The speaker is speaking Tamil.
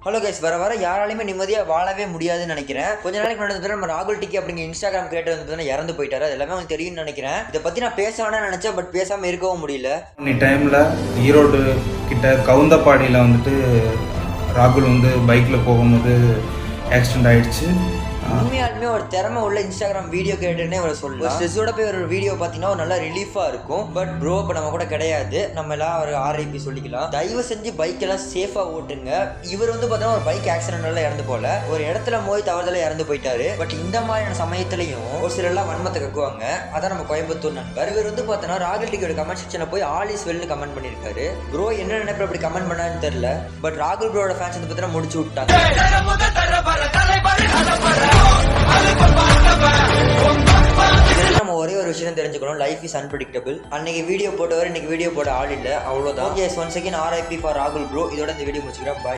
ஹலோ கைஸ், வர யாராலையுமே நிம்மதியாக வாழவே முடியாதுன்னு நினைக்கிறேன். கொஞ்ச நாளைக்கு முன்னாடி நம்ம ராகுல் டிக்கி அப்படிங்கிற இன்ஸ்டாகிராம் கிரியேட்டர் வந்து இறந்து போயிட்டாரு. அது எல்லாமே உங்களுக்கு தெரியும்னு நினைக்கிறேன். இதை பற்றி நான் பேசணும்னு நினச்சேன், பட் பேசாமல் இருக்கவும் முடியல. டைமில் ஈரோடு கிட்ட கவுந்தப்பாடியில் வந்துட்டு ராகுல் வந்து பைக்கில் போகும்போது ஆக்சிடென்ட் ஆகிடுச்சு. உண்மையாலுமே ஒரு திறமை உள்ள இன்ஸ்டாகிராம் வீடியோ கிரியேட்டர்னே ஒரு சொல்லலாம். ஸ்ட்ரெஸ்ஸோட போய் ஒரு வீடியோ பார்த்தீங்கன்னா ஒரு நல்ல ரிலீஃபாக இருக்கும். பட் ப்ரோ இப்போ நம்ம கூட கிடையாது. நம்ம எல்லாம் ஒரு RIP சொல்லிக்கலாம். தயவு செஞ்சு பைக் எல்லாம் சேஃபாக ஓட்டுங்க. இவர் வந்து பார்த்தீங்கன்னா ஒரு பைக் ஆக்சிடென்ட்ல இறந்து போல, ஒரு இடத்துல மோதி தவறுதல இறந்து போயிட்டாரு. பட் இந்த மாதிரியான சமயத்திலையும் ஒரு சிலர்லாம் வன்மத்தை கக்குவாங்க. அதான் நம்ம கோயம்புத்தூர் நண்பர். இவர் வந்து பார்த்தோன்னா ராகுல் டிக்கியோட கமெண்ட் செக்ஷனில் போய் ஆல் இஸ் வெல்னு கமெண்ட் பண்ணியிருக்காரு. ப்ரோ என்ன நினைப்ப அப்படி கமெண்ட் பண்ணான்னு தெரியல. பட் ராகுல் ப்ரோட ஃபேன்ஸ் வந்து பார்த்தீங்கன்னா முடிச்சு விட்டாங்க. நம்ம ஒரே ஒரு விஷயம் தெரிஞ்சுக்கணும், லைஃப் இஸ் அன்பிரடிக்டபிள். அன்னைக்கு வீடியோ போட்டவர் இன்னைக்கு வீடியோ போட ஆள் இல்லை, அவ்வளோதான். ஒன்ஸ் அகேன் RIP ஃபார் ராகுல் ப்ரோ. இதோட இந்த வீடியோ முடிச்சுக்கிறேன். பாய்.